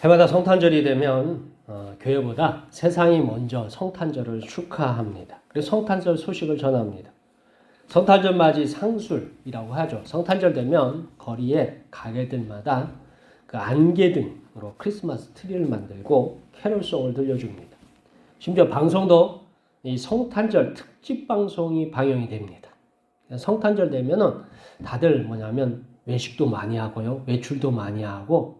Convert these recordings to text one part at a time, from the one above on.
해마다 성탄절이 되면 교회보다 세상이 먼저 성탄절을 축하합니다. 그리고 성탄절 소식을 전합니다. 성탄절 맞이 상술이라고 하죠. 성탄절 되면 거리에 가게들마다 그 안개등으로 크리스마스 트리를 만들고 캐롤송을 들려줍니다. 심지어 방송도 이 성탄절 특집 방송이 방영이 됩니다. 성탄절 되면은 다들 뭐냐면 외식도 많이 하고요. 외출도 많이 하고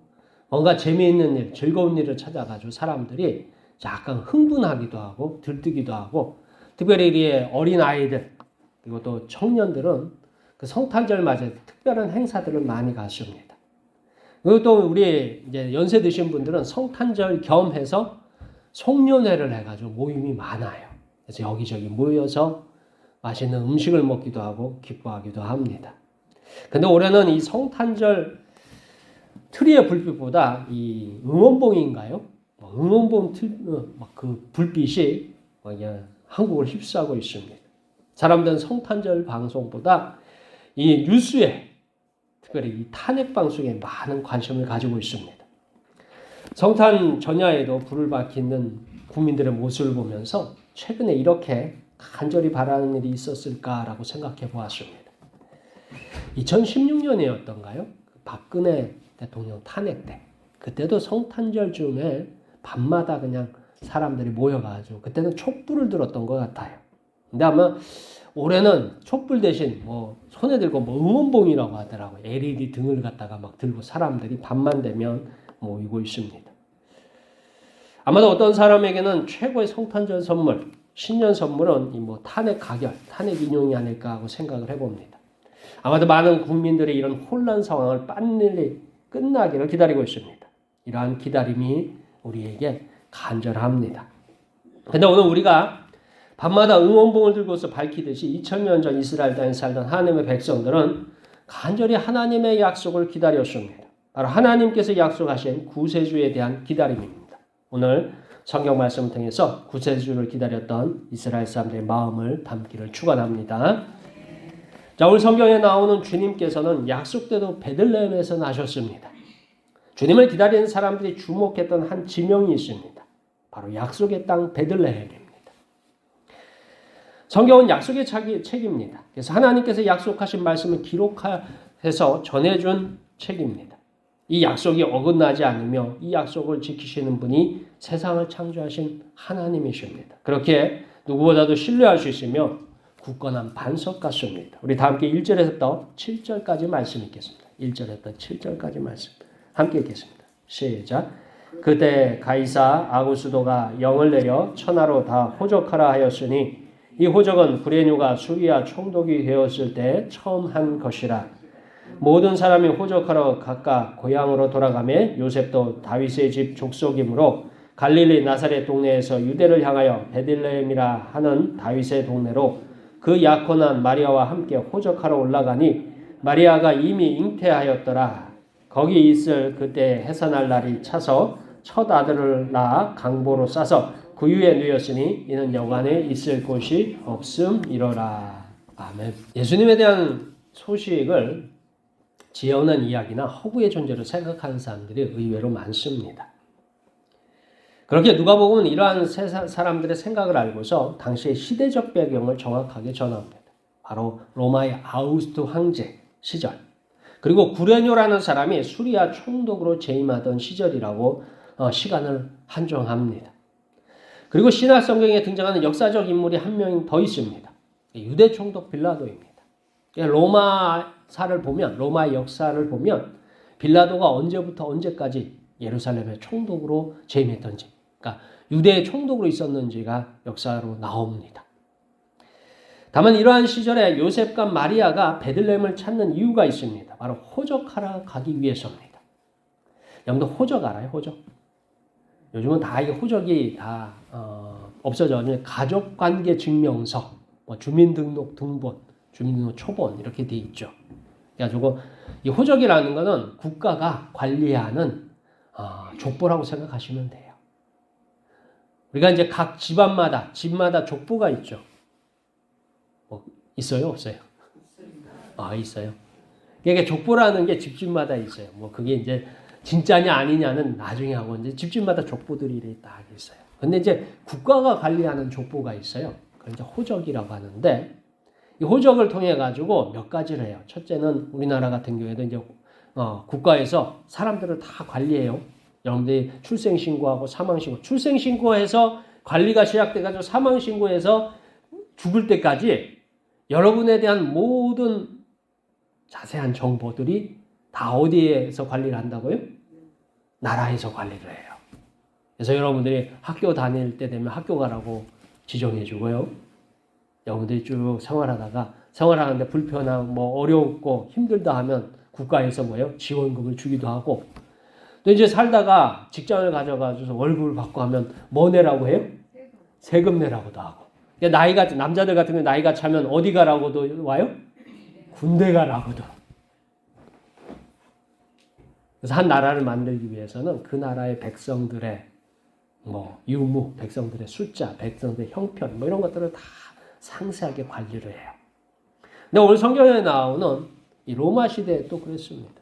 뭔가 재미있는 일, 즐거운 일을 찾아가지고 사람들이 약간 흥분하기도 하고 들뜨기도 하고 특별히 이 어린 아이들 그리고 또 청년들은 그 성탄절 맞이 특별한 행사들을 많이 가십니다. 그리고 또 우리 이제 연세 드신 분들은 성탄절 겸해서 송년회를 해가지고 모임이 많아요. 그래서 여기저기 모여서 맛있는 음식을 먹기도 하고 기뻐하기도 합니다. 근데 올해는 이 성탄절 트리의 불빛보다 이 응원봉인가요? 응원봉 그 불빛이 한국을 휩싸고 있습니다. 사람들은 성탄절 방송보다 이 뉴스에 특별히 이 탄핵 방송에 많은 관심을 가지고 있습니다. 성탄 전야에도 불을 밝히는 국민들의 모습을 보면서 최근에 이렇게 간절히 바라는 일이 있었을까라고 생각해 보았습니다. 2016년이었던가요? 박근혜 대통령 탄핵 때 그때도 성탄절 즈음에 밤마다 그냥 사람들이 모여가지고 그때는 촛불을 들었던 것 같아요. 근데 아마 올해는 촛불 대신 손에 들고 응원봉이라고 하더라고요. LED 등을 갖다가 막 들고 사람들이 밤만 되면 모이고 있습니다. 아마도 어떤 사람에게는 최고의 성탄절 선물, 신년 선물은 탄핵 가결, 탄핵 인용이 아닐까 하고 생각을 해봅니다. 아마도 많은 국민들의 이런 혼란 상황을 빨리 끝나기를 기다리고 있습니다. 이러한 기다림이 우리에게 간절합니다. 근데 오늘 우리가 밤마다 응원봉을 들고서 밝히듯이 2000년 전 이스라엘 땅에 살던 하나님의 백성들은 간절히 하나님의 약속을 기다렸습니다. 바로 하나님께서 약속하신 구세주에 대한 기다림입니다. 오늘 성경 말씀을 통해서 구세주를 기다렸던 이스라엘 사람들의 마음을 담기를 축원합니다. 자, 오늘 성경에 나오는 주님께서는 약속대로 베들레헴에서 나셨습니다. 주님을 기다리는 사람들이 주목했던 한 지명이 있습니다. 바로 약속의 땅 베들레헴입니다. 성경은 약속의 책입니다. 그래서 하나님께서 약속하신 말씀을 기록해서 전해준 책입니다. 이 약속이 어긋나지 않으며 이 약속을 지키시는 분이 세상을 창조하신 하나님이십니다. 그렇게 누구보다도 신뢰할 수 있으며 굳건한 반석 같습니다. 우리 다 함께 1절에서 7절까지 말씀 읽겠습니다. 1절에서 7절까지 말씀 함께 읽겠습니다. 시작. 그때 가이사 아구스도가 영을 내려 천하로 다 호적하라 하였으니 이 호적은 구레뉴가 수리아 총독이 되었을 때 처음 한 것이라. 모든 사람이 호적하러 각각 고향으로 돌아가매 요셉도 다윗의 집 족속이므로 갈릴리 나사렛 동네에서 유대를 향하여 베들레헴이라 하는 다윗의 동네로 그 약혼한 마리아와 함께 호적하러 올라가니 마리아가 이미 잉태하였더라. 거기 있을 그때 해산할 날이 차서 첫 아들을 낳아 강보로 싸서 구유에 누였으니 이는 여관에 있을 곳이 없음이로라. 아멘. 예수님에 대한 소식을 지어낸 이야기나 허구의 존재로 생각하는 사람들이 의외로 많습니다. 그렇게 누가복음은 이러한 사람들의 생각을 알고서 당시의 시대적 배경을 정확하게 전합니다. 바로 로마의 아우구스투 황제 시절, 그리고 구레뇨라는 사람이 수리아 총독으로 재임하던 시절이라고 시간을 한정합니다. 그리고 신약 성경에 등장하는 역사적 인물이 한 명 더 있습니다. 유대 총독 빌라도입니다. 로마사를 보면, 로마의 역사를 보면 빌라도가 언제부터 언제까지 예루살렘의 총독으로 재임했던지, 그러니까 유대의 총독으로 있었는지가 역사로 나옵니다. 다만 이러한 시절에 요셉과 마리아가 베들레헴을 찾는 이유가 있습니다. 바로 호적하러 가기 위해서입니다. 여러분들 호적 알아요? 호적? 요즘은 다 이 호적이 다 없어져. 가족관계 증명서, 주민등록 등본, 주민등록 초본 이렇게 돼 있죠. 그래가지고 이 호적이라는 것은 국가가 관리하는 족보라고 생각하시면 돼요. 우리가 이제 각 집마다 족보가 있죠. 있어요, 없어요? 있어요. 그러니까 족보라는 게 집집마다 있어요. 그게 이제 진짜냐 아니냐는 나중에 하고 이제 집집마다 족보들이 딱 있어요. 근데 이제 국가가 관리하는 족보가 있어요. 그걸 이제 호적이라고 하는데 이 호적을 통해 가지고 몇 가지를 해요. 첫째는 우리나라 같은 경우에도 이제 국가에서 사람들을 다 관리해요. 여러분들이 출생신고하고 사망신고, 출생신고해서 관리가 시작돼가지고 사망신고해서 죽을 때까지 여러분에 대한 모든 자세한 정보들이 다 어디에서 관리를 한다고요? 나라에서 관리를 해요. 그래서 여러분들이 학교 다닐 때 되면 학교 가라고 지정해 주고요. 여러분들이 쭉 생활하는데 불편하고 뭐 어렵고 힘들다 하면 국가에서 뭐예요? 지원금을 주기도 하고 또 이제 살다가 직장을 가져가지고 월급을 받고 하면 뭐 내라고 해요? 세금 내라고도 하고. 나이가 남자들 같은 경우 나이가 차면 어디 가라고도 와요? 군대 가라고도. 그래서 한 나라를 만들기 위해서는 그 나라의 백성들의 뭐 유무, 백성들의 숫자, 백성들의 형편 뭐 이런 것들을 다 상세하게 관리를 해요. 근데 오늘 성경에 나오는 이 로마 시대에 또 그랬습니다.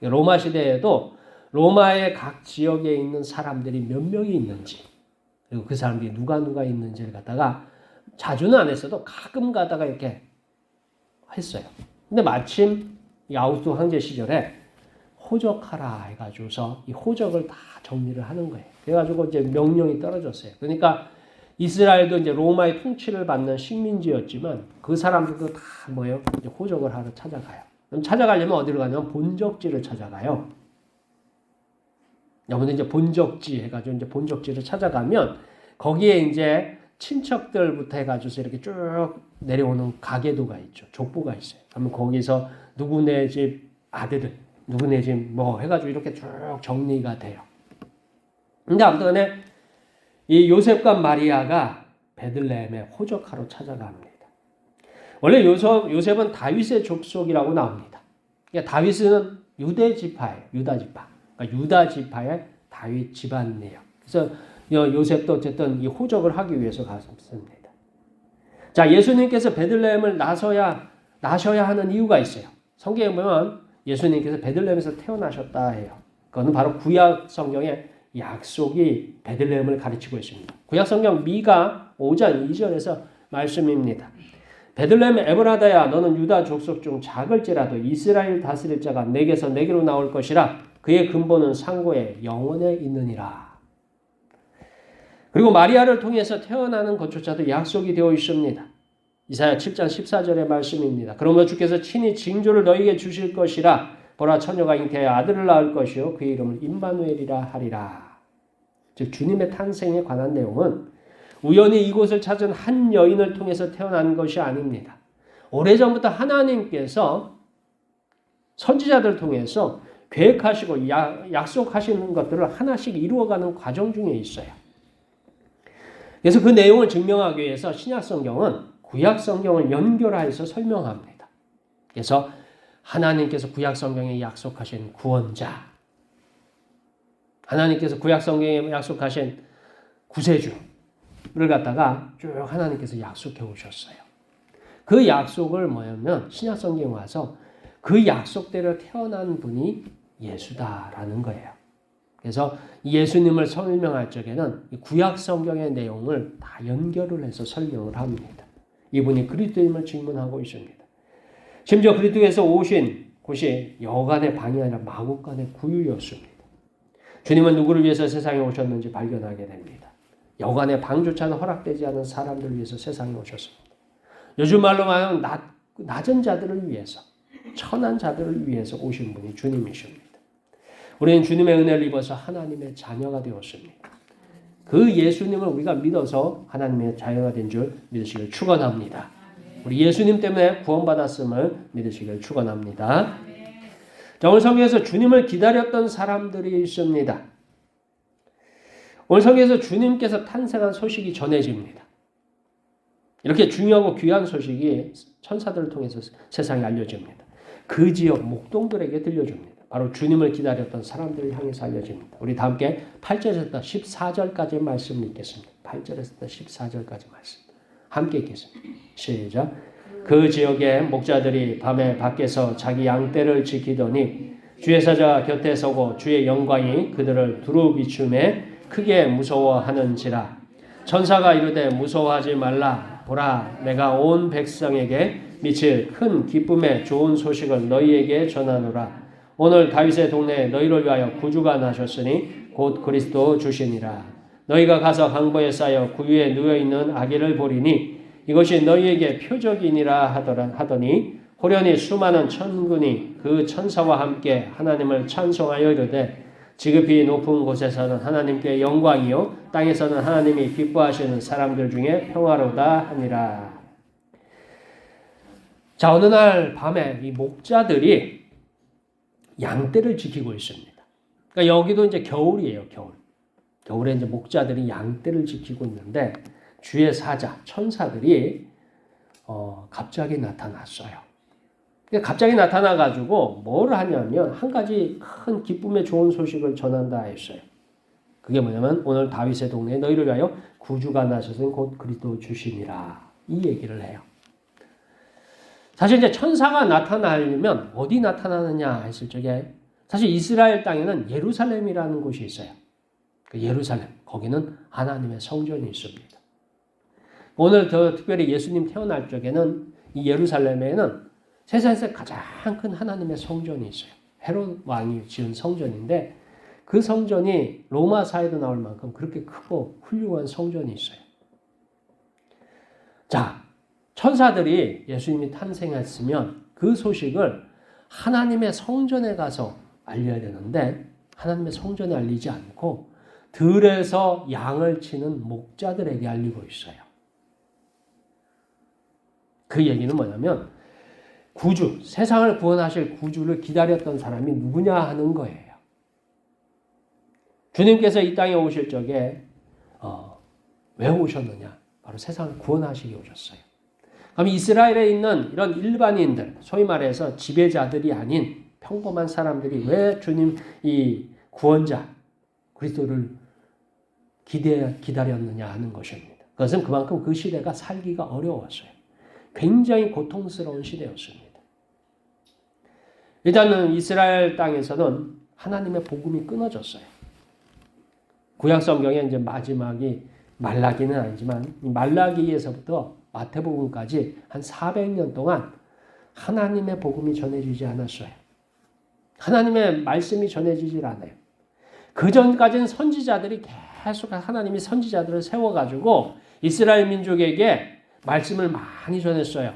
로마 시대에도 로마의 각 지역에 있는 사람들이 몇 명이 있는지 그리고 그 사람들이 누가 있는지를 갖다가 자주는 안 했어도 가끔 가다가 이렇게 했어요. 근데 마침 이 아우구스토 황제 시절에 호적하라 해가지고서 이 호적을 다 정리를 하는 거예요. 그래가지고 이제 명령이 떨어졌어요. 그러니까 이스라엘도 이제 로마의 통치를 받는 식민지였지만 그 사람들도 다 뭐예요? 이제 호적을 하러 찾아가요. 그럼 찾아가려면 어디로 가냐면 본적지를 찾아가요. 여러분들 이제 본적지 해가지고 이제 본적지를 찾아가면 거기에 이제 친척들부터 해가지고 이렇게 쭉 내려오는 가계도가 있죠. 족보가 있어요. 그러면 거기서 누구네 집 아들들, 누구네 집 뭐 해가지고 이렇게 쭉 정리가 돼요. 근데 아무튼 이 요셉과 마리아가 베들레헴에 호적하러 찾아갑니다. 원래 요셉은 다윗의 족속이라고 나옵니다. 그러니까 다윗은 유대 지파예요. 유다 지파. 그러니까 유다 지파의 다윗 집안이에요. 그래서 요셉도 어쨌든 이 호적을 하기 위해서 갔습니다. 자, 예수님께서 베들레헴을 나셔야 하는 이유가 있어요. 성경에 보면 예수님께서 베들레헴에서 태어나셨다 해요. 그거는 바로 구약 성경의 약속이 베들레헴을 가르치고 있습니다. 구약 성경 미가 5장 2절에서 말씀입니다. 베들레헴 에브라다야 너는 유다 족속 중 작을지라도 이스라엘 다스릴 자가 내게서 내게로 나올 것이라 그의 근본은 상고에 영원에 있느니라. 그리고 마리아를 통해서 태어나는 것조차도 약속이 되어 있습니다. 이사야 7장 14절의 말씀입니다. 그러므로 주께서 친히 징조를 너희에게 주실 것이라 보라 처녀가 잉태하여 아들을 낳을 것이요 그의 이름을 임마누엘이라 하리라. 즉 주님의 탄생에 관한 내용은 우연히 이곳을 찾은 한 여인을 통해서 태어난 것이 아닙니다. 오래전부터 하나님께서 선지자들을 통해서 계획하시고 약속하시는 것들을 하나씩 이루어가는 과정 중에 있어요. 그래서 그 내용을 증명하기 위해서 신약성경은 구약성경을 연결해서 설명합니다. 그래서 하나님께서 구약성경에 약속하신 구원자, 하나님께서 구약성경에 약속하신 구세주를 갖다가 쭉 하나님께서 약속해 오셨어요. 그 약속을 뭐냐면 신약성경에 와서 그 약속대로 태어난 분이 예수다라는 거예요. 그래서 예수님을 설명할 적에는 구약성경의 내용을 다 연결을 해서 설명을 합니다. 이분이 그리스도임을 증명하고 있습니다. 심지어 그리스도에서 오신 곳이 여간의 방이 아니라 마국간의 구유였습니다. 주님은 누구를 위해서 세상에 오셨는지 발견하게 됩니다. 여간의 방조차는 허락되지 않은 사람들을 위해서 세상에 오셨습니다. 요즘 말로 말하면 낮은 자들을 위해서, 천한 자들을 위해서 오신 분이 주님이십니다. 우리는 주님의 은혜를 입어서 하나님의 자녀가 되었습니다. 그 예수님을 우리가 믿어서 하나님의 자녀가 된 줄 믿으시길 축원합니다. 우리 예수님 때문에 구원받았음을 믿으시길 축원합니다. 자, 오늘 성경에서 주님을 기다렸던 사람들이 있습니다. 오늘 성경에서 주님께서 탄생한 소식이 전해집니다. 이렇게 중요하고 귀한 소식이 천사들을 통해서 세상에 알려집니다. 그 지역 목동들에게 들려줍니다. 바로 주님을 기다렸던 사람들을 향해서 알려집니다. 우리 다 함께 8절에서 14절까지 말씀 읽겠습니다. 8절에서 14절까지 말씀 함께 읽겠습니다. 시작. 그 지역의 목자들이 밤에 밖에서 자기 양떼를 지키더니 주의 사자 곁에 서고 주의 영광이 그들을 두루 비춤에 크게 무서워하는지라. 천사가 이르되 무서워하지 말라. 보라, 내가 온 백성에게 미칠 큰 기쁨의 좋은 소식을 너희에게 전하노라. 오늘 다윗의 동네에 너희를 위하여 구주가 나셨으니 곧 그리스도 주시니라. 너희가 가서 강보에 쌓여 구유에 누워있는 아기를 보리니 이것이 너희에게 표적이니라 하더니 호련히 수많은 천군이 그 천사와 함께 하나님을 찬송하여 이르되 지극히 높은 곳에서는 하나님께 영광이요 땅에서는 하나님이 기뻐하시는 사람들 중에 평화로다 하니라. 자, 어느 날 밤에 이 목자들이 양떼를 지키고 있습니다. 그러니까 여기도 이제 겨울이에요, 겨울. 겨울에 이제 목자들이 양떼를 지키고 있는데 주의 사자, 천사들이 갑자기 나타났어요. 갑자기 나타나가지고 뭘 하냐면 한 가지 큰 기쁨의 좋은 소식을 전한다 했어요. 그게 뭐냐면 오늘 다윗의 동네에 너희를 위하여 구주가 나셔서 곧 그리스도 주시니라. 이 얘기를 해요. 사실 이제 천사가 나타나려면 어디 나타나느냐 했을 적에 사실 이스라엘 땅에는 예루살렘이라는 곳이 있어요. 그 예루살렘, 거기는 하나님의 성전이 있습니다. 오늘 더 특별히 예수님 태어날 적에는 이 예루살렘에는 세상에서 가장 큰 하나님의 성전이 있어요. 헤롯 왕이 지은 성전인데 그 성전이 로마사에도 나올 만큼 그렇게 크고 훌륭한 성전이 있어요. 자, 천사들이 예수님이 탄생했으면 그 소식을 하나님의 성전에 가서 알려야 되는데 하나님의 성전에 알리지 않고 들에서 양을 치는 목자들에게 알리고 있어요. 그 얘기는 뭐냐면 구주, 세상을 구원하실 구주를 기다렸던 사람이 누구냐 하는 거예요. 주님께서 이 땅에 오실 적에 왜 오셨느냐? 바로 세상을 구원하시기 오셨어요. 그럼 이스라엘에 있는 이런 일반인들, 소위 말해서 지배자들이 아닌 평범한 사람들이 왜 주님 이 구원자 그리스도를 기다렸느냐 하는 것입니다. 그것은 그만큼 그 시대가 살기가 어려웠어요. 굉장히 고통스러운 시대였습니다. 일단은 이스라엘 땅에서는 하나님의 복음이 끊어졌어요. 구약 성경에 이제 마지막이 말라기는 아니지만 말라기에서부터 마태복음까지 한 400년 동안 하나님의 복음이 전해지지 않았어요. 하나님의 말씀이 전해지질 않아요. 그 전까지는 선지자들이 계속 하나님이 선지자들을 세워가지고 이스라엘 민족에게 말씀을 많이 전했어요.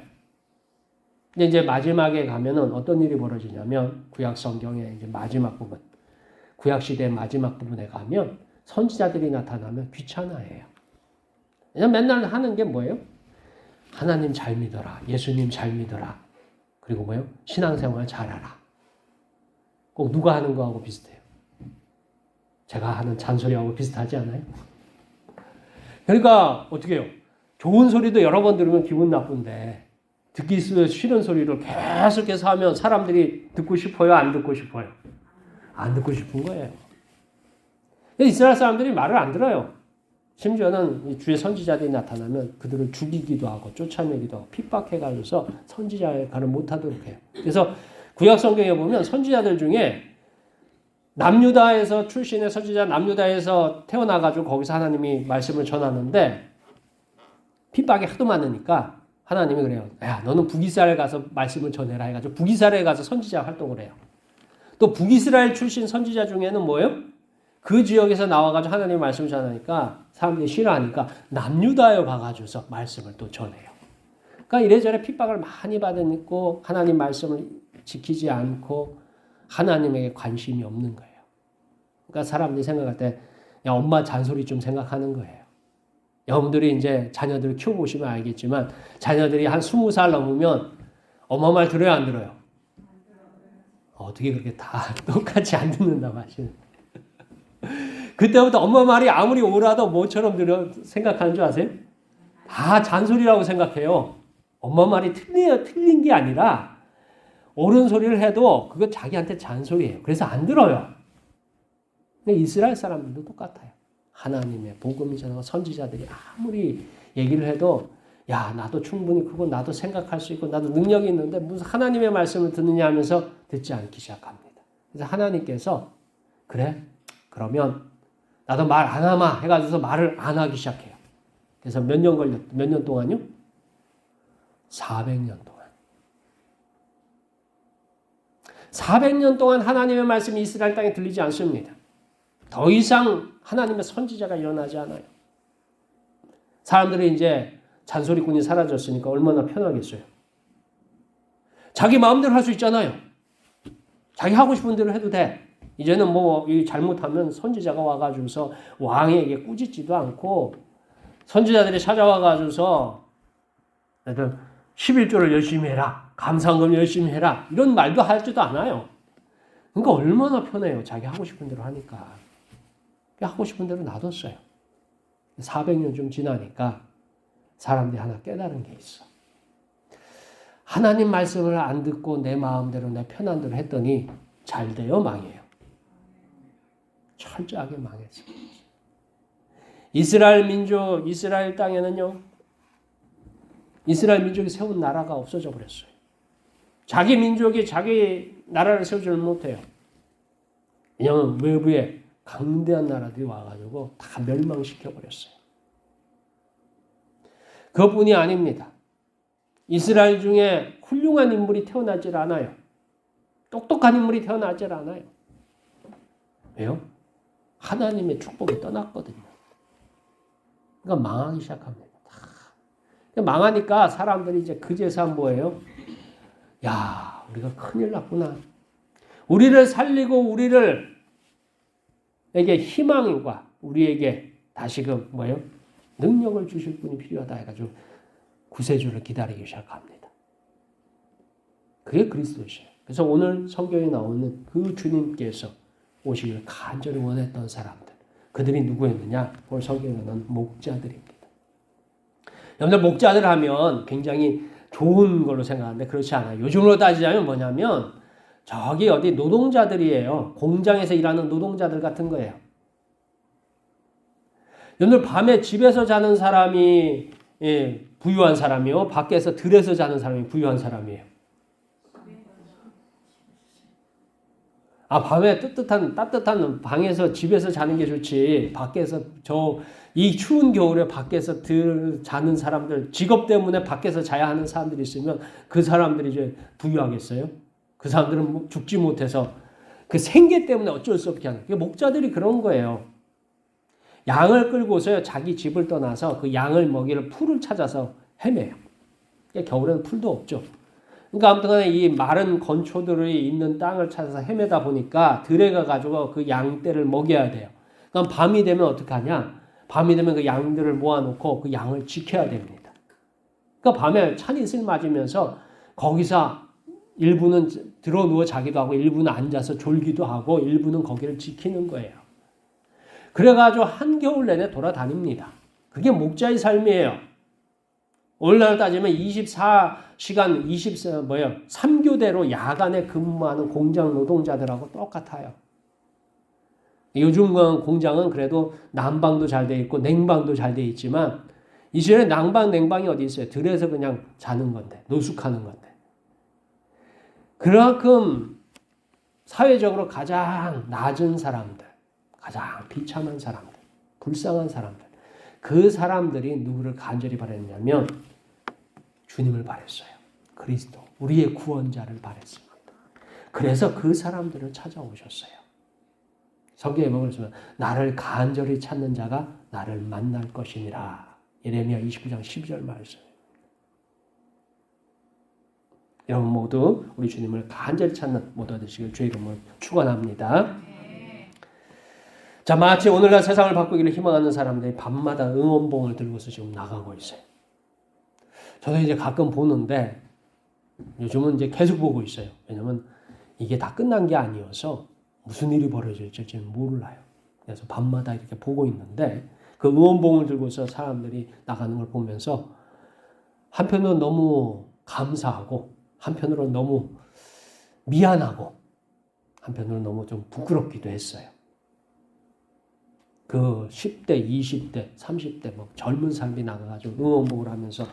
근데 이제 마지막에 가면은 어떤 일이 벌어지냐면 구약 성경의 이제 마지막 부분, 구약 시대의 마지막 부분에 가면 선지자들이 나타나면 귀찮아해요. 그냥 맨날 하는 게 뭐예요? 하나님 잘 믿어라. 예수님 잘 믿어라. 그리고 뭐예요? 신앙생활 잘하라. 꼭 누가 하는 거하고 비슷해요. 제가 하는 잔소리하고 비슷하지 않아요? 그러니까 어떻게 해요? 좋은 소리도 여러 번 들으면 기분 나쁜데 듣기 싫은 소리를 계속해서 하면 사람들이 듣고 싶어요? 안 듣고 싶어요? 안 듣고 싶은 거예요. 이스라엘 사람들이 말을 안 들어요. 심지어는 주의 선지자들이 나타나면 그들을 죽이기도 하고 쫓아내기도 하고 핍박해가지고서 선지자의 말을 못하도록 해요. 그래서 구약 성경에 보면 선지자들 중에 남유다에서 출신의 선지자 남유다에서 태어나가지고 거기서 하나님이 말씀을 전하는데 핍박이 하도 많으니까 하나님이 그래요. 야, 너는 북이스라엘 가서 말씀을 전해라 해가지고 북이스라엘 가서 선지자 활동을 해요. 또 북이스라엘 출신 선지자 중에는 뭐예요? 그 지역에서 나와가지고 하나님 말씀을 전하니까 사람들이 싫어하니까 남유다에 가가지고서 말씀을 또 전해요. 그러니까 이래저래 핍박을 많이 받으니까 하나님 말씀을 지키지 않고 하나님에게 관심이 없는 거예요. 그러니까 사람들이 생각할 때 야, 엄마 잔소리 좀 생각하는 거예요. 여러분들이 이제 자녀들을 키워보시면 알겠지만 자녀들이 한 20살 넘으면 엄마 말 들어요, 안 들어요? 어떻게 그렇게 다 똑같이 안 듣는다 마시는. 그때부터 엄마 말이 아무리 옳아도 뭐처럼 생각하는 줄 아세요? 다 잔소리라고 생각해요. 엄마 말이 틀린 게 아니라 옳은 소리를 해도 그거 자기한테 잔소리예요. 그래서 안 들어요. 근데 이스라엘 사람들도 똑같아요. 하나님의 복음이 전하고 선지자들이 아무리 얘기를 해도 야, 나도 충분히 그거 나도 생각할 수 있고 나도 능력이 있는데 무슨 하나님의 말씀을 듣느냐 하면서 듣지 않기 시작합니다. 그래서 하나님께서 그래? 그러면 나도 말 안 하마 해가지고서 말을 안 하기 시작해요. 그래서 몇 년 동안요? 400년 동안. 400년 동안 하나님의 말씀이 이스라엘 땅에 들리지 않습니다. 더 이상 하나님의 선지자가 일어나지 않아요. 사람들이 이제 잔소리꾼이 사라졌으니까 얼마나 편하겠어요. 자기 마음대로 할 수 있잖아요. 자기 하고 싶은 대로 해도 돼. 이제는 뭐 잘못하면 선지자가 와가지고서 왕에게 꾸짖지도 않고 선지자들이 찾아와가지고서 11조를 열심히 해라. 감사헌금 열심히 해라. 이런 말도 하지도 않아요. 그러니까 얼마나 편해요. 자기 하고 싶은 대로 하니까. 하고 싶은 대로 놔뒀어요. 400년 좀 지나니까 사람들이 하나 깨달은 게 있어. 하나님 말씀을 안 듣고 내 마음대로 내 편한 대로 했더니 잘 돼요, 망해요? 철저하게 망했어요. 이스라엘 땅에는요, 이스라엘 민족이 세운 나라가 없어져 버렸어요. 자기 민족이 자기 나라를 세우지를 못해요. 왜냐하면 외부에 강대한 나라들이 와가지고 다 멸망시켜 버렸어요. 그것뿐이 아닙니다. 이스라엘 중에 훌륭한 인물이 태어나질 않아요. 똑똑한 인물이 태어나질 않아요. 왜요? 하나님의 축복이 떠났거든요. 그러니까 망하기 시작합니다. 망하니까 사람들이 이제 그제서 뭐예요? 야, 우리가 큰일 났구나. 우리를 살리고 우리에게 희망과 우리에게 다시금 뭐예요? 능력을 주실 분이 필요하다 해가지고 구세주를 기다리기 시작합니다. 그게 그리스도시에요. 그래서 오늘 성경에 나오는 그 주님께서 오시기를 간절히 원했던 사람들, 그들이 누구였느냐? 오늘 성경에는 목자들입니다. 여러분들 목자들 하면 굉장히 좋은 걸로 생각하는데 그렇지 않아요. 요즘으로 따지자면 뭐냐면 저기 어디 노동자들이에요. 공장에서 일하는 노동자들 같은 거예요. 여러분들 밤에 집에서 자는 사람이 부유한 사람이요, 밖에서 들에서 자는 사람이 부유한 사람이에요. 밤에 따뜻한 방에서 집에서 자는 게 좋지. 밖에서 이 추운 겨울에 밖에서 자는 사람들, 직업 때문에 밖에서 자야 하는 사람들이 있으면 그 사람들이 이제 부유하겠어요? 그 사람들은 죽지 못해서 그 생계 때문에 어쩔 수 없게 하는. 목자들이 그런 거예요. 양을 끌고서 자기 집을 떠나서 그 양을 먹이를 풀을 찾아서 헤매요. 겨울에는 풀도 없죠. 그러니까 아무튼 이 마른 건초들이 있는 땅을 찾아서 헤매다 보니까 들에 가가지고 그 양떼를 먹여야 돼요. 그럼 밤이 되면 어떻게 하냐? 밤이 되면 그 양들을 모아놓고 그 양을 지켜야 됩니다. 그러니까 밤에 찬이슬 맞으면서 거기서 일부는 들어 누워 자기도 하고 일부는 앉아서 졸기도 하고 일부는 거기를 지키는 거예요. 그래가지고 한겨울 내내 돌아다닙니다. 그게 목자의 삶이에요. 오늘날 따지면 24시간 3교대로 야간에 근무하는 공장 노동자들하고 똑같아요. 요즘 공장은 그래도 난방도 잘 돼 있고 냉방도 잘 돼 있지만 이 시절에 냉방이 어디 있어요? 들에서 그냥 자는 건데, 노숙하는 건데. 그만큼 사회적으로 가장 낮은 사람들, 가장 비참한 사람들, 불쌍한 사람들, 그 사람들이 누구를 간절히 바랬냐면 주님을 바랬어요. 그리스도, 우리의 구원자를 바랬습니다. 그래서 그 사람들을 찾아오셨어요. 성경에 보면 나를 간절히 찾는 자가 나를 만날 것이니라. 예레미야 29장 12절 말씀. 여러분 모두 우리 주님을 간절히 찾는 모두 되시길 주의 이름으로 축원합니다. 자, 마치 오늘날 세상을 바꾸기를 희망하는 사람들이 밤마다 응원봉을 들고서 지금 나가고 있어요. 저도 이제 가끔 보는데 요즘은 이제 계속 보고 있어요. 왜냐면 이게 다 끝난 게 아니어서 무슨 일이 벌어질지 몰라요. 그래서 밤마다 이렇게 보고 있는데 그 응원봉을 들고서 사람들이 나가는 걸 보면서 한편으로는 너무 감사하고 한편으로는 너무 미안하고 한편으로는 너무 좀 부끄럽기도 했어요. 그 10대, 20대, 30대 뭐 젊은 사람이 나가가지고 응원봉을 하면서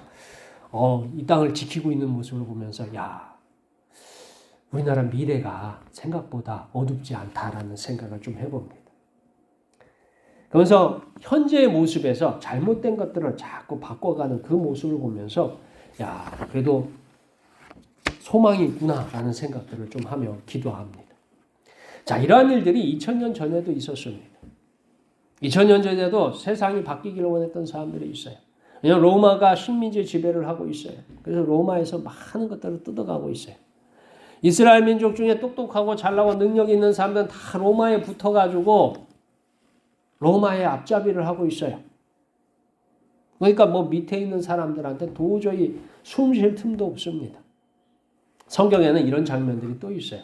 이 땅을 지키고 있는 모습을 보면서 야, 우리나라 미래가 생각보다 어둡지 않다라는 생각을 좀 해봅니다. 그러면서 현재의 모습에서 잘못된 것들을 자꾸 바꿔가는 그 모습을 보면서 야, 그래도 소망이 있구나라는 생각들을 좀 하며 기도합니다. 자, 이러한 일들이 2000년 전에도 있었습니다. 2000년 전에도 세상이 바뀌기를 원했던 사람들이 있어요. 왜냐하면 로마가 식민지 지배를 하고 있어요. 그래서 로마에서 많은 것들을 뜯어가고 있어요. 이스라엘 민족 중에 똑똑하고 잘나고 능력 있는 사람들은 다 로마에 붙어가지고 로마의 앞잡이를 하고 있어요. 그러니까 뭐 밑에 있는 사람들한테 도저히 숨 쉴 틈도 없습니다. 성경에는 이런 장면들이 또 있어요.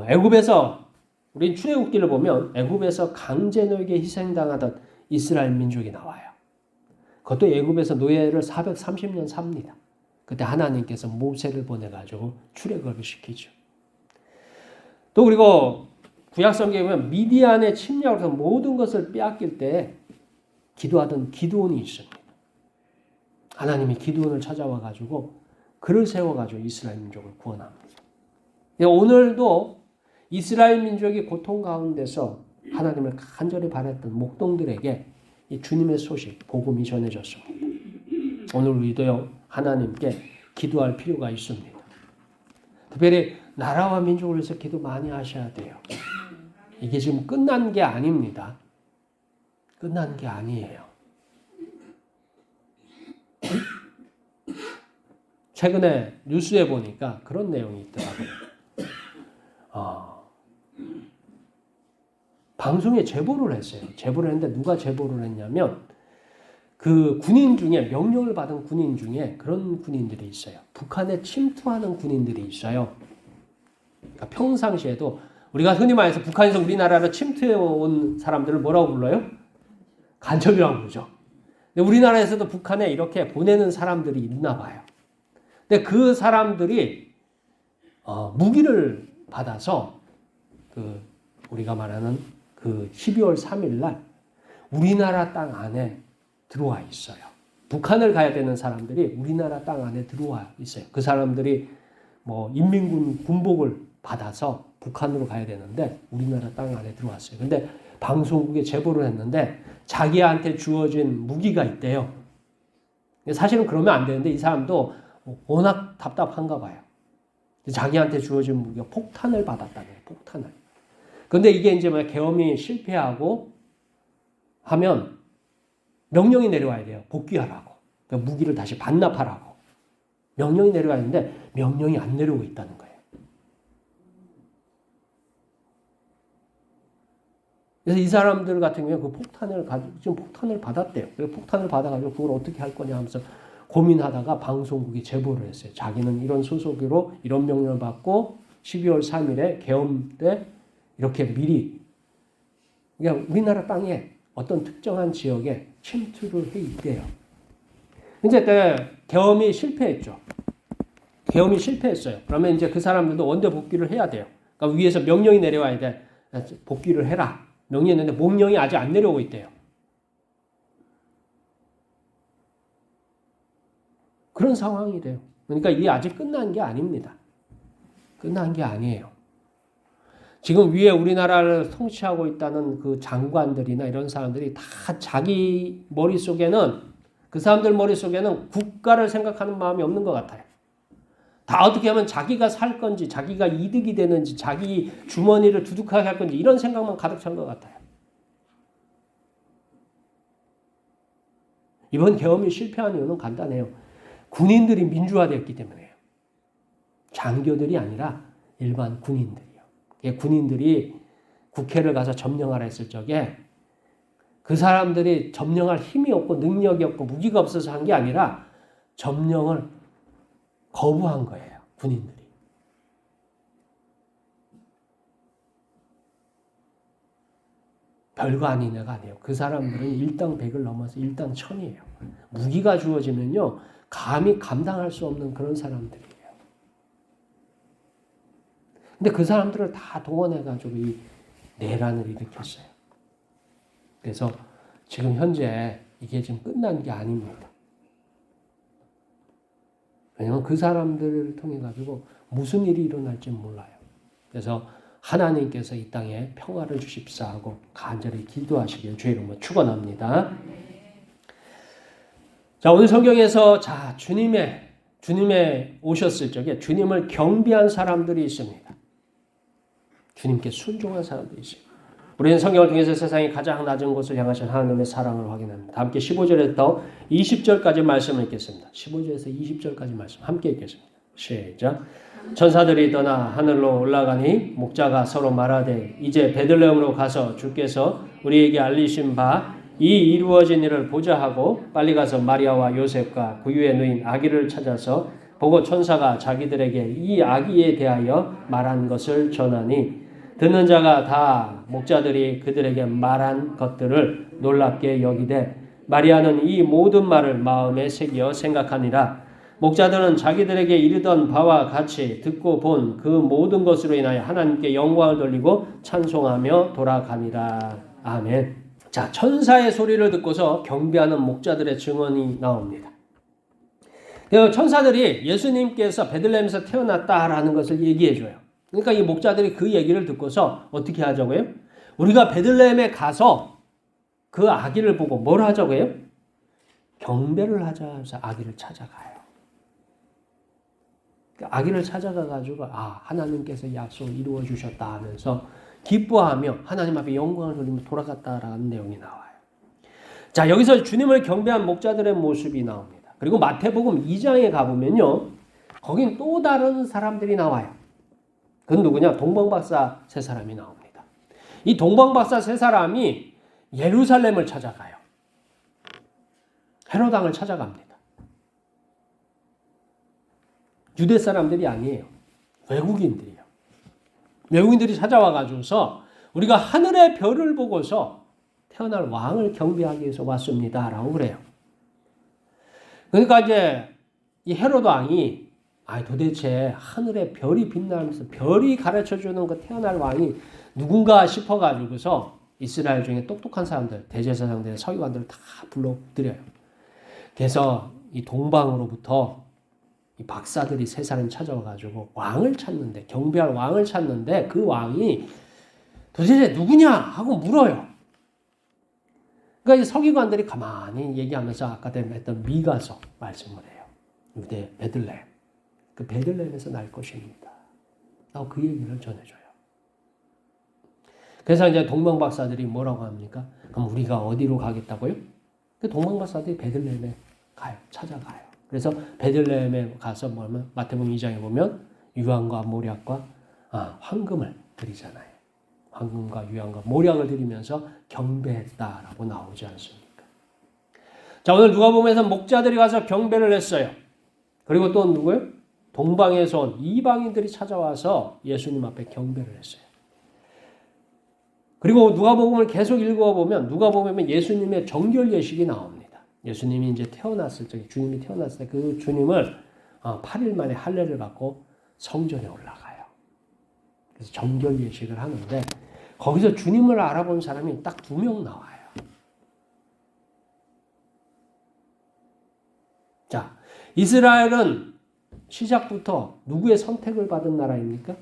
애굽에서 우리 출애굽기를 보면 애굽에서 강제노예에 희생당하던 이스라엘 민족이 나와요. 그것도 애굽에서 노예를 430년 삽니다. 그때 하나님께서 모세를 보내가지고 출애굽을 시키죠. 또 그리고 구약성경에 보면 미디안의 침략으로서 모든 것을 빼앗길 때 기도하던 기드온이 있습니다. 하나님이 기드온을 찾아와가지고 그를 세워가지고 이스라엘 민족을 구원합니다. 오늘도 이스라엘 민족이 고통 가운데서 하나님을 간절히 바랬던 목동들에게 이 주님의 소식, 복음이 전해졌습니다. 오늘 우리도요, 하나님께 기도할 필요가 있습니다. 특별히 나라와 민족을 위해서 기도 많이 하셔야 돼요. 이게 지금 끝난 게 아닙니다. 끝난 게 아니에요. 최근에 뉴스에 보니까 그런 내용이 있더라고요. 방송에 제보를 했어요. 제보를 했는데 누가 제보를 했냐면 그 군인 중에 명령을 받은 군인 중에 그런 군인들이 있어요. 북한에 침투하는 군인들이 있어요. 그러니까 평상시에도 우리가 흔히 말해서 북한에서 우리나라로 침투해 온 사람들을 뭐라고 불러요? 간첩이라고 부르죠. 근데 우리나라에서도 북한에 이렇게 보내는 사람들이 있나 봐요. 근데 그 사람들이 무기를 받아서 그 우리가 말하는 그 12월 3일 날 우리나라 땅 안에 들어와 있어요. 북한을 가야 되는 사람들이 우리나라 땅 안에 들어와 있어요. 그 사람들이 뭐 인민군 군복을 받아서 북한으로 가야 되는데 우리나라 땅 안에 들어왔어요. 근데 방송국에 제보를 했는데 자기한테 주어진 무기가 있대요. 사실은 그러면 안 되는데 이 사람도 워낙 답답한가 봐요. 자기한테 주어진 무기가 폭탄을 받았다는 거예요. 폭탄을. 근데 이게 이제 뭐 계엄이 실패하고 하면 명령이 내려와야 돼요. 복귀하라고. 그러니까 무기를 다시 반납하라고. 명령이 내려와야 되는데 명령이 안 내려오고 있다는 거예요. 그래서 이 사람들 같은 경우에 그 폭탄을 가지고 지금 폭탄을 받았대요. 그래서 폭탄을 받아가지고 그걸 어떻게 할 거냐 하면서 고민하다가 방송국이 제보를 했어요. 자기는 이런 소속으로 이런 명령을 받고 12월 3일에 계엄 때 이렇게 미리 그러니까 우리나라 땅에 어떤 특정한 지역에 침투를 해 있대요. 이제 계엄이 실패했죠. 계엄이 실패했어요. 그러면 이제 그 사람들도 원대 복귀를 해야 돼요. 그러니까 위에서 명령이 내려와야 돼. 복귀를 해라. 명령이 있는데 명령이 아직 안 내려오고 있대요. 그런 상황이 돼요. 그러니까 이게 아직 끝난 게 아닙니다. 끝난 게 아니에요. 지금 위에 우리나라를 통치하고 있다는 그 장관들이나 이런 사람들이 다 자기 머릿속에는 그 사람들 머릿속에는 국가를 생각하는 마음이 없는 것 같아요. 다 어떻게 하면 자기가 살 건지 자기가 이득이 되는지 자기 주머니를 두둑하게 할 건지 이런 생각만 가득 찬 것 같아요. 이번 계엄이 실패한 이유는 간단해요. 군인들이 민주화됐기 때문에요. 장교들이 아니라 일반 군인들이요. 군인들이 국회를 가서 점령하라 했을 적에 그 사람들이 점령할 힘이 없고 능력이 없고 무기가 없어서 한 게 아니라 점령을 거부한 거예요. 군인들이. 별거 아닌 애가 아니에요. 그 사람들은 일당백을 넘어서 일당천이에요. 무기가 주어지면요. 감히 감당할 수 없는 그런 사람들이에요. 근데 그 사람들을 다 동원해가지고 이 내란을 일으켰어요. 그래서 지금 현재 이게 지금 끝난 게 아닙니다. 왜냐하면 그 사람들을 통해 가지고 무슨 일이 일어날지 몰라요. 그래서 하나님께서 이 땅에 평화를 주십사 하고 간절히 기도하시길 주의 이름으로 축원합니다. 자, 오늘 성경에서 주님의 오셨을 적에 주님을 경배한 사람들이 있습니다. 주님께 순종한 사람들이 있습니다. 우리는 성경을 통해서 세상의 가장 낮은 곳을 향하신 하나님의 사랑을 확인합니다. 함께 15절부터 20절까지 말씀을 읽겠습니다. 15절에서 20절까지 말씀 함께 읽겠습니다. 시작. 천사들이 떠나 하늘로 올라가니 목자가 서로 말하되 이제 베들레헴으로 가서 주께서 우리에게 알리신 바 이 이루어진 일을 보자 하고 빨리 가서 마리아와 요셉과 구유에 누인 아기를 찾아서 보고 천사가 자기들에게 이 아기에 대하여 말한 것을 전하니 듣는 자가 다 목자들이 그들에게 말한 것들을 놀랍게 여기되 마리아는 이 모든 말을 마음에 새겨 생각하니라. 목자들은 자기들에게 이르던 바와 같이 듣고 본 그 모든 것으로 인하여 하나님께 영광을 돌리고 찬송하며 돌아가니라. 아멘. 자, 천사의 소리를 듣고서 경배하는 목자들의 증언이 나옵니다. 천사들이 예수님께서 베들레헴에서 태어났다라는 것을 얘기해줘요. 그러니까 이 목자들이 그 얘기를 듣고서 어떻게 하자고요? 우리가 베들레헴에 가서 그 아기를 보고 뭘 하자고요? 경배를 하자 해서 아기를 찾아가요. 아기를 찾아가가지고 하나님께서 약속을 이루어 주셨다 하면서 기뻐하며 하나님 앞에 영광을 돌리며 돌아갔다라는 내용이 나와요. 자, 여기서 주님을 경배한 목자들의 모습이 나옵니다. 그리고 마태복음 2장에 가보면요, 거긴 또 다른 사람들이 나와요. 그건 누구냐? 동방박사 세 사람이 나옵니다. 이 동방박사 세 사람이 예루살렘을 찾아가요. 헤롯 왕을 찾아갑니다. 유대 사람들이 아니에요. 외국인들이에요. 외국인들이 찾아와 가지고서 우리가 하늘의 별을 보고서 태어날 왕을 경배하기 위해서 왔습니다라고 그래요. 그러니까 이제 이 헤롯 왕이 도대체 하늘의 별이 빛나면서 별이 가르쳐주는 그 태어날 왕이 누군가 싶어가지고서 이스라엘 중에 똑똑한 사람들, 대제사장들, 서기관들을 다 불러들여요. 그래서 이 동방으로부터 이 박사들이 세 사람이 찾아와가지고 왕을 찾는데, 경배할 왕을 찾는데 그 왕이 도대체 누구냐 하고 물어요. 그러니까 이 서기관들이 가만히 얘기하면서 아까 했던 미가서 말씀을 해요. 유대 베들레헴. 그 베들레헴에서 날 것입니다. 라고 그 얘기를 전해줘요. 그래서 이제 동방박사들이 뭐라고 합니까? 그럼 우리가 어디로 가겠다고요? 그 동방박사들이 베들레헴에 가요. 찾아가요. 그래서 베들레헴에 가서 뭐냐면 마태복음 2장에 보면 유황과 모략과 황금을 드리잖아요. 황금과 유황과 모략을 드리면서 경배했다라고 나오지 않습니까? 자, 오늘 누가복음에서 목자들이 가서 경배를 했어요. 그리고 또 누구예요? 동방에서 온 이방인들이 찾아와서 예수님 앞에 경배를 했어요. 그리고 누가복음을 계속 읽어보면 누가복음에 예수님의 정결 예식이 나옵니다. 예수님이 이제 태어났을 적에, 주님이 태어났을 때 그 주님을 8일 만에 할례를 받고 성전에 올라가요. 그래서 정결 예식을 하는데 거기서 주님을 알아본 사람이 딱 2명 나와요. 자, 이스라엘은 시작부터 누구의 선택을 받은 나라입니까?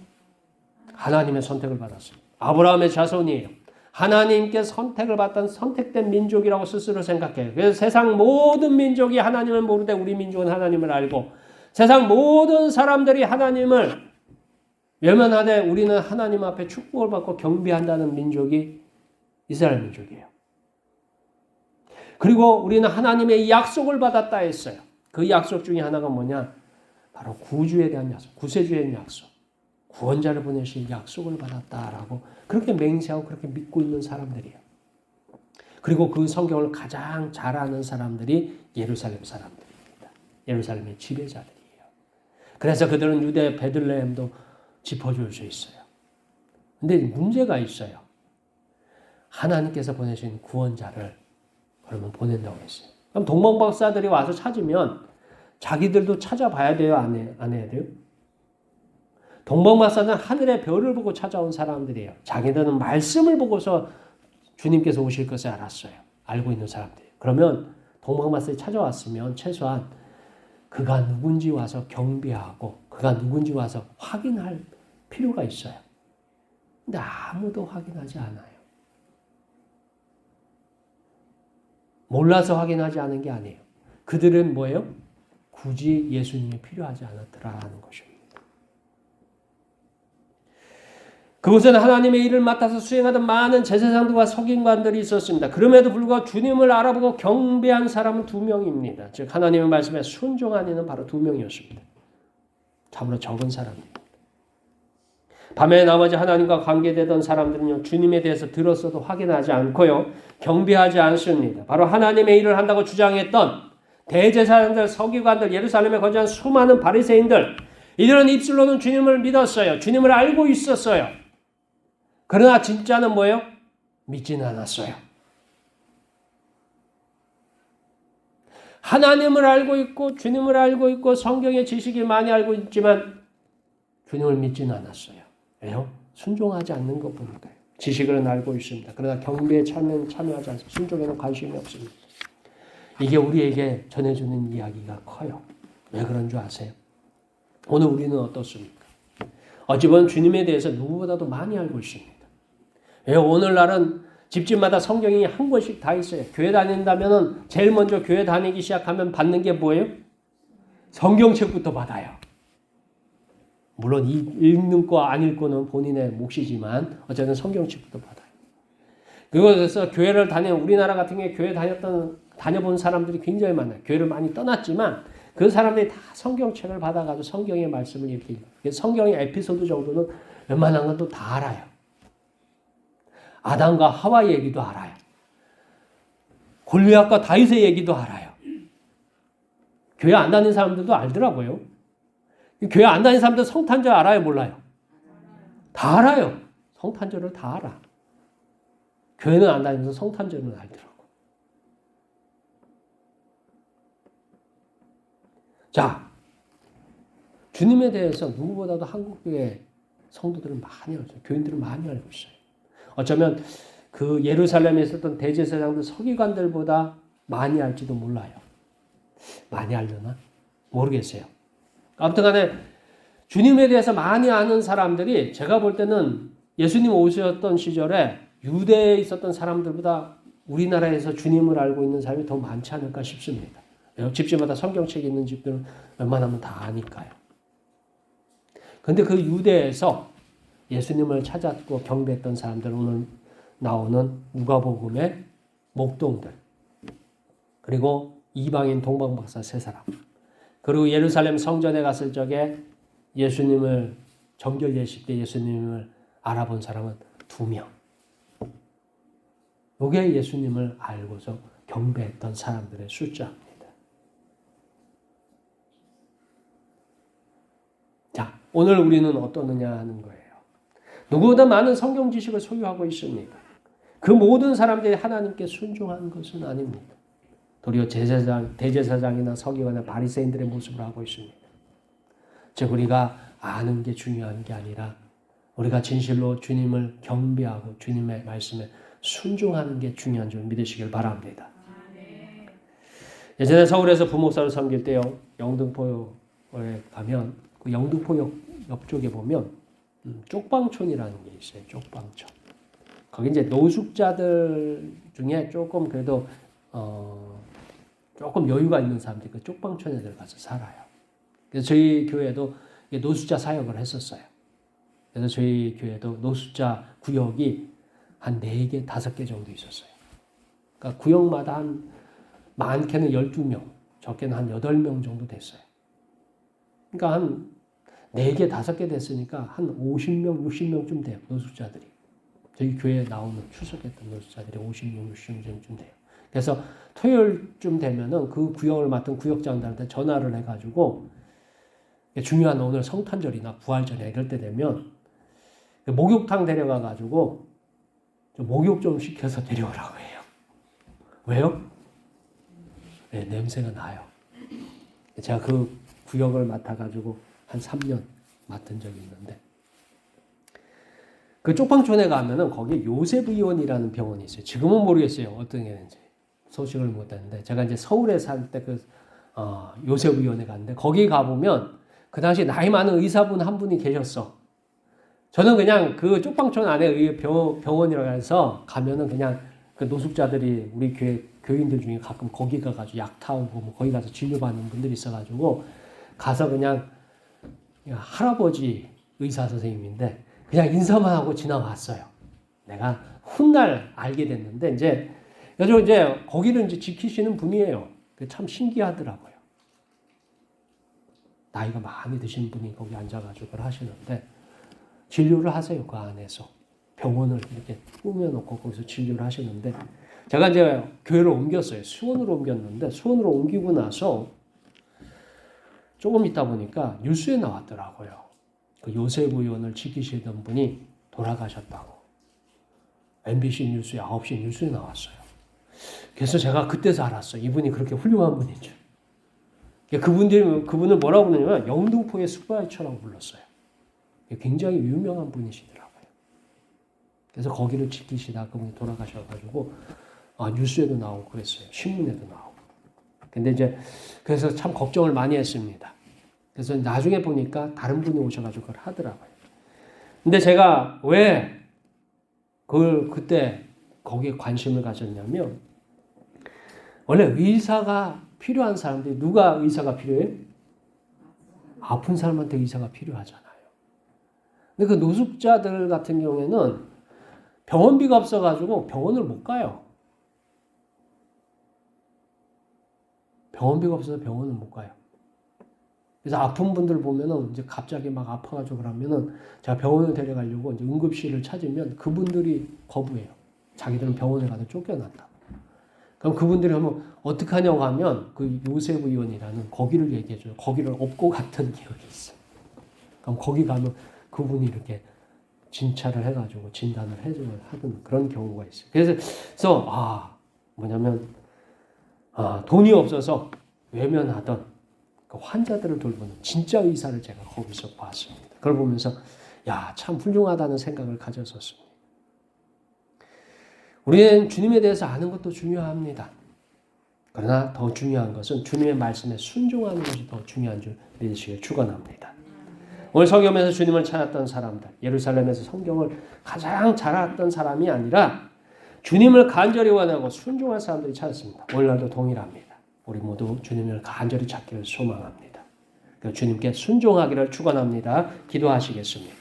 하나님의 선택을 받았습니다. 아브라함의 자손이에요. 하나님께 선택을 받던 선택된 민족이라고 스스로 생각해요. 그래서 세상 모든 민족이 하나님을 모르되 우리 민족은 하나님을 알고 세상 모든 사람들이 하나님을 외면하되 우리는 하나님 앞에 축복을 받고 경배한다는 민족이 이스라엘 민족이에요. 그리고 우리는 하나님의 약속을 받았다 했어요. 그 약속 중에 하나가 뭐냐? 바로 구주에 대한 약속, 구세주에 대한 약속. 구원자를 보내실 약속을 받았다라고 그렇게 맹세하고 그렇게 믿고 있는 사람들이에요. 그리고 그 성경을 가장 잘 아는 사람들이 예루살렘 사람들입니다. 예루살렘의 지배자들이에요. 그래서 그들은 유대 베들레헴도 짚어줄 수 있어요. 근데 문제가 있어요. 하나님께서 보내신 구원자를 그러면 보낸다고 했어요. 그럼 동방박사들이 와서 찾으면 자기들도 찾아봐야 돼요? 안 해야 돼요? 동방박사는 하늘의 별을 보고 찾아온 사람들이에요. 자기들은 말씀을 보고서 주님께서 오실 것을 알았어요. 알고 있는 사람들이에요. 그러면 동방박사들이 찾아왔으면 최소한 그가 누군지 와서 경배하고 그가 누군지 와서 확인할 필요가 있어요. 근데 아무도 확인하지 않아요. 몰라서 확인하지 않은 게 아니에요. 그들은 뭐예요? 굳이 예수님이 필요하지 않았더라는 것입니다. 그곳에는 하나님의 일을 맡아서 수행하던 많은 제사장들과 서기관들이 있었습니다. 그럼에도 불구하고 주님을 알아보고 경배한 사람은 2명입니다. 즉 하나님의 말씀에 순종한 이는 바로 2명이었습니다. 참으로 적은 사람입니다. 밤에 나머지 하나님과 관계되던 사람들은요, 주님에 대해서 들었어도 확인하지 않고요, 경배하지 않습니다. 바로 하나님의 일을 한다고 주장했던 대제사장들, 서기관들, 예루살렘에 거주한 수많은 바리새인들, 이들은 입술로는 주님을 믿었어요. 주님을 알고 있었어요. 그러나 진짜는 뭐예요? 믿지는 않았어요. 하나님을 알고 있고 주님을 알고 있고 성경의 지식을 많이 알고 있지만 주님을 믿지는 않았어요. 왜요? 순종하지 않는 것 보니까요. 지식은 알고 있습니다. 그러나 경배에 참여하지 않습니다. 순종에는 관심이 없습니다. 이게 우리에게 전해주는 이야기가 커요. 왜 그런 줄 아세요? 오늘 우리는 어떻습니까? 어찌 보면 주님에 대해서 누구보다도 많이 알고 있습니다. 왜 오늘날은 집집마다 성경이 한 권씩 다 있어요. 교회 다닌다면 제일 먼저 교회 다니기 시작하면 받는 게 뭐예요? 성경책부터 받아요. 물론 읽는 거 안 읽고는 본인의 몫이지만 어쨌든 성경책부터 받아요. 그래서 교회를 우리나라 같은 경우에 교회 다녀본 사람들이 굉장히 많아요. 교회를 많이 떠났지만 그 사람들이 다 성경책을 받아가지고 성경의 말씀을 이렇게 성경의 에피소드 정도는 웬만한 건 또 다 알아요. 아담과 하와 얘기도 알아요. 골리앗과 다윗의 얘기도 알아요. 교회 안 다니는 사람들도 알더라고요. 교회 안 다니는 사람들 성탄절 알아요? 몰라요? 다 알아요. 성탄절을 다 알아. 교회는 안 다니면서 성탄절은 알더라고. 자, 주님에 대해서 누구보다도 한국교회 성도들은 많이 알고 있어요. 교인들은 많이 알고 있어요. 어쩌면 그 예루살렘에 있었던 대제사장들, 서기관들보다 많이 알지도 몰라요. 많이 알려나? 모르겠어요. 아무튼 간에 주님에 대해서 많이 아는 사람들이 제가 볼 때는 예수님 오셨던 시절에 유대에 있었던 사람들보다 우리나라에서 주님을 알고 있는 사람이 더 많지 않을까 싶습니다. 집집마다 성경책이 있는 집들은 웬만하면 다 아니까요. 그런데 그 유대에서 예수님을 찾았고 경배했던 사람들, 오늘 나오는 누가복음의 목동들, 그리고 이방인 동방박사 3사람, 그리고 예루살렘 성전에 갔을 적에 예수님을 정결 예식 때 예수님을 알아본 사람은 2명. 이게 예수님을 알고서 경배했던 사람들의 숫자입니다. 자, 오늘 우리는 어떠느냐 하는 거예요. 누구보다 많은 성경 지식을 소유하고 있습니다. 그 모든 사람들이 하나님께 순종하는 것은 아닙니다. 도리어 대제사장이나 서기관이나 바리새인들의 모습을 하고 있습니다. 즉 우리가 아는 게 중요한 게 아니라 우리가 진실로 주님을 경배하고 주님의 말씀에 순종하는 게 중요한 줄 믿으시길 바랍니다. 예전에 서울에서 부목사를 섬길 때요, 영등포에 가면 그 영등포역 옆쪽에 보면 쪽방촌이라는 게 있어요. 쪽방촌. 거기 이제 노숙자들 중에 조금 그래도 조금 여유가 있는 사람들이 그 쪽방촌에 들어가서 살아요. 그래서 저희 교회도 노숙자 사역을 했었어요. 그래서 저희 교회도 노숙자 구역이 한 4개, 5개 정도 있었어요. 그러니까 구역마다 한 많게는 12명, 적게는 한 8명 정도 됐어요. 그러니까 한 4개, 5개 됐으니까 한 50명, 60명쯤 돼요. 노숙자들이. 저희 교회에 나오는 출석했던 노숙자들이 50명, 60명쯤 돼요. 그래서 토요일쯤 되면은 그 구역을 맡은 구역장들한테 전화를 해가지고 중요한 오늘 성탄절이나 부활절이나 이럴 때 되면 목욕탕 데려가가지고 목욕 좀 시켜서 데려오라고 해요. 왜요? 네, 냄새가 나요. 제가 그 구역을 맡아가지고 한 3년 맡은 적이 있는데 그 쪽방촌에 가면은 거기에 요셉의원이라는 병원이 있어요. 지금은 모르겠어요. 어떤 게 있는지 소식을 못 했는데 제가 이제 서울에 살 때 그 요셉위원회 갔는데 거기 가보면 그 당시 나이 많은 의사분 한 분이 계셨어. 저는 그냥 그 쪽방촌 안에 병원이라고 해서 가면은 그냥 그 노숙자들이 우리 교회 교인들 중에 가끔 거기 가가지고 약 타오고 뭐 거기 가서 진료받는 분들이 있어가지고 가서 그냥 할아버지 의사 선생님인데 그냥 인사만 하고 지나왔어요. 내가 훗날 알게 됐는데 이제 거기를 이제 지키시는 분이에요. 참 신기하더라고요. 나이가 많이 드신 분이 거기 앉아가지고 그걸 하시는데 진료를 하세요. 그 안에서 병원을 이렇게 꾸며놓고 거기서 진료를 하시는데 제가 이제 교회를 옮겼어요. 수원으로 옮겼는데 수원으로 옮기고 나서 조금 있다 보니까 뉴스에 나왔더라고요. 그 요셉 의원을 지키시던 분이 돌아가셨다고. MBC 뉴스에 9시 뉴스에 나왔어요. 그래서 제가 그때서 알았어요. 이분이 그렇게 훌륭한 분인 줄. 그분을 뭐라고 부르냐면 영등포의 슈퍼바이처라고 불렀어요. 굉장히 유명한 분이시더라고요. 그래서 거기를 지키시다 그분이 돌아가셔가지고 뉴스에도 나오고 그랬어요. 신문에도 나오고. 근데 이제 그래서 참 걱정을 많이 했습니다. 그래서 나중에 보니까 다른 분이 오셔가지고 그걸 하더라고요. 근데 제가 왜 그때 거기에 관심을 가졌냐면 원래 의사가 필요한 사람들이 누가 의사가 필요해요? 아픈 사람한테 의사가 필요하잖아요. 근데 그 노숙자들 같은 경우에는 병원비가 없어가지고 병원을 못 가요. 병원비가 없어서 병원을 못 가요. 그래서 아픈 분들 보면은 이제 갑자기 막 아파가지고 그러면은 제가 병원을 데려가려고 이제 응급실을 찾으면 그분들이 거부해요. 자기들은 병원에 가서 쫓겨난다고. 그럼 그분들이 하면 어떻게 하냐고 하면 그 요셉 의원이라는 거기를 얘기해줘요. 거기를 업고 갔던 기억이 있어요. 그럼 거기 가면 그분이 이렇게 진찰을 해가지고 진단을 하던 그런 경우가 있어요. 그래서 돈이 없어서 외면하던 그 환자들을 돌보는 진짜 의사를 제가 거기서 봤습니다. 그걸 보면서 참 훌륭하다는 생각을 가졌었습니다. 우리는 주님에 대해서 아는 것도 중요합니다. 그러나 더 중요한 것은 주님의 말씀에 순종하는 것이 더 중요한 줄 믿으시길 축원합니다. 오늘 성경에서 주님을 찾았던 사람들, 예루살렘에서 성경을 가장 잘 알았던 사람이 아니라 주님을 간절히 원하고 순종할 사람들이 찾았습니다. 오늘날도 동일합니다. 우리 모두 주님을 간절히 찾기를 소망합니다. 주님께 순종하기를 축원합니다. 기도하시겠습니다.